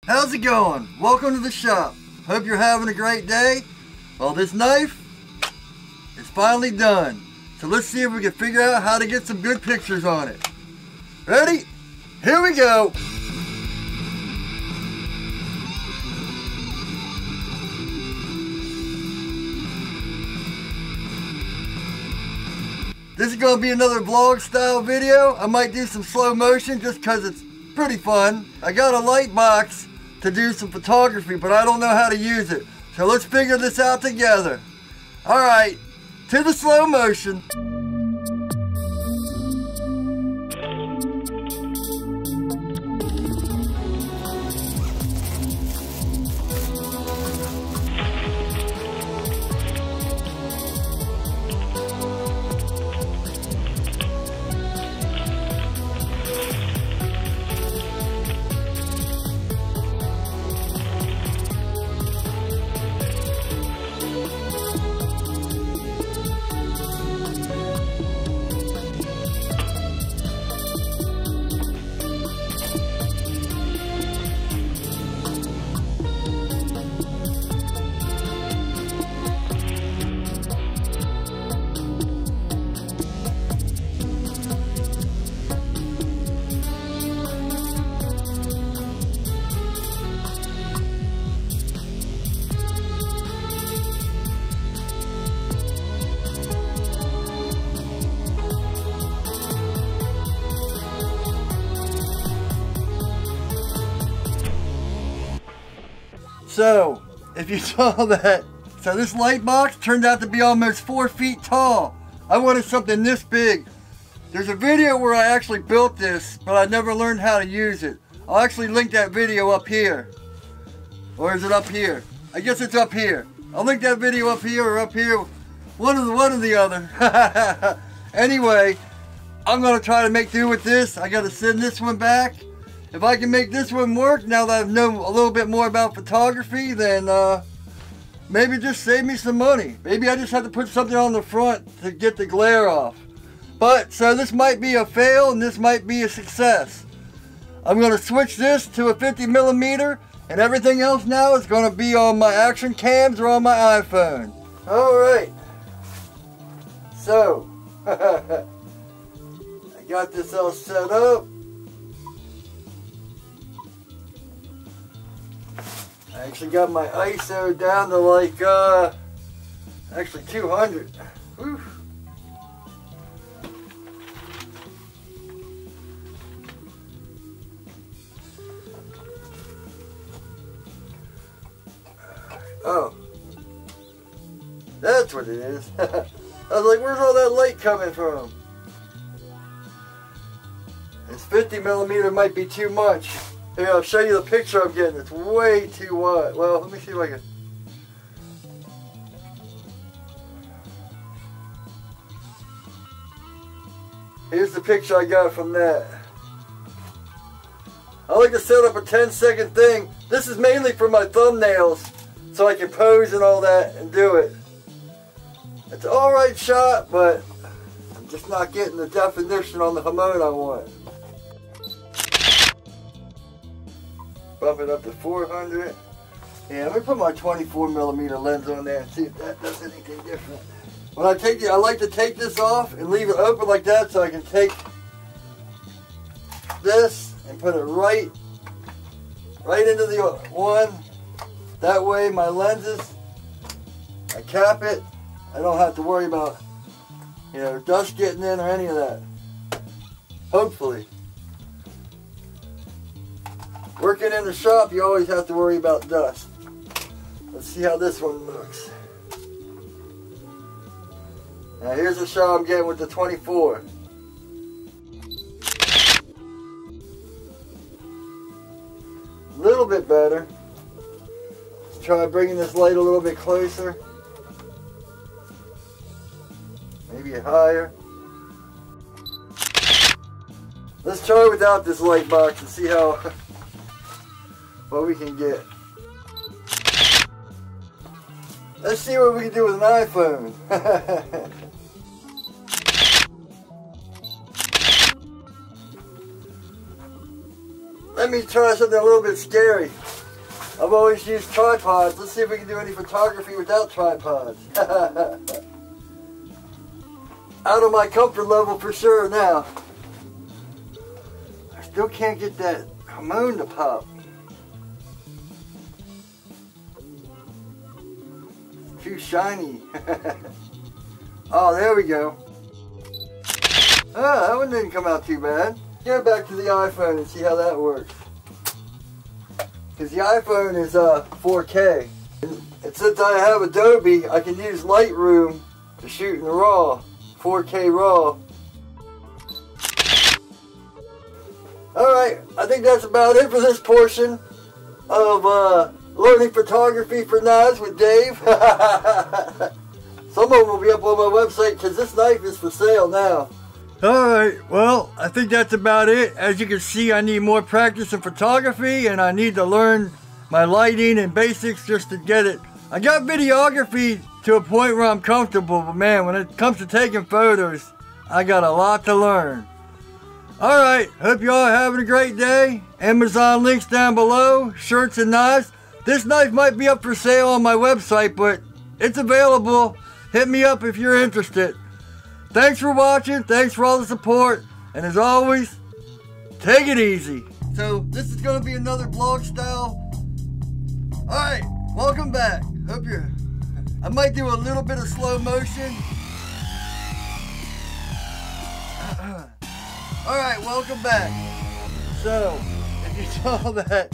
How's it going? Welcome to the shop. Hope you're having a great day. Well, this knife is finally done. So let's see if we can figure out how to get some good pictures on it. Ready? Here we go. This is going to be another vlog style video. I might do some slow motion just because it's pretty fun. I got a light box to do some photography, but I don't know how to use it. So let's figure this out together. Alright, to the slow motion. So, if you saw that, so this light box turned out to be almost 4 feet tall. I wanted something this big. There's a video where I actually built this, but I never learned how to use it. I'll actually link that video up here. Or is it up here? I guess it's up here. I'll link that video up here or up here. One or the other. Anyway, I'm going to try to make do with this. I got to send this one back. If I can make this one work, now that I know a little bit more about photography, then maybe just save me some money. Maybe I just have to put something on the front to get the glare off. But, so this might be a fail and this might be a success. I'm going to switch this to a 50mm and everything else now is going to be on my action cams or on my iPhone. Alright. So, I got this all set up. I actually got my ISO down to like, actually 200. Whew. Oh, that's what it is. I was like, where's all that light coming from? This 50mm might be too much. Here, I'll show you the picture I'm getting. It's way too wide. Well, let me see if I can. Here's the picture I got from that. I like to set up a 10-second thing. This is mainly for my thumbnails, so I can pose and all that and do it. It's an alright shot, but I'm just not getting the definition on the Hamon I want. Bump it up to 400. Yeah, let me put my 24mm lens on there and see if that does anything different. When I take I like to take this off and leave it open like that so I can take this and put it right into the one. That way my lenses, I cap it. I don't have to worry about, you know, dust getting in or any of that. Hopefully. Working in the shop, you always have to worry about dust. Let's see how this one looks. Now here's the shot I'm getting with the 24. A little bit better. Let's try bringing this light a little bit closer. Maybe higher. Let's try without this light box and see how what we can get. Let's see what we can do with an iPhone. Let me try something a little bit scary. I've always used tripods. Let's see if we can do any photography without tripods. Out of my comfort level for sure now. I still can't get that hamon to pop. It's too shiny. Oh, there we go. Ah, that one didn't come out too bad. Get back to the iPhone and see how that works. Because the iPhone is 4K. And since I have Adobe, I can use Lightroom to shoot in RAW. 4K RAW. Alright, I think that's about it for this portion of learning photography for knives with Dave. Some of them will be up on my website because this knife is for sale now. Alright, well, I think that's about it. As you can see, I need more practice in photography and I need to learn my lighting and basics just to get it. I got videography to a point where I'm comfortable, but man, when it comes to taking photos, I got a lot to learn. Alright, hope you all are having a great day. Amazon links down below, shirts and knives. This knife might be up for sale on my website, but it's available. Hit me up if you're interested. Thanks for watching, thanks for all the support, and as always, take it easy. So this is going to be another vlog style. Alright, welcome back. Hope you're... I might do a little bit of slow motion. Alright, welcome back. So, if you saw that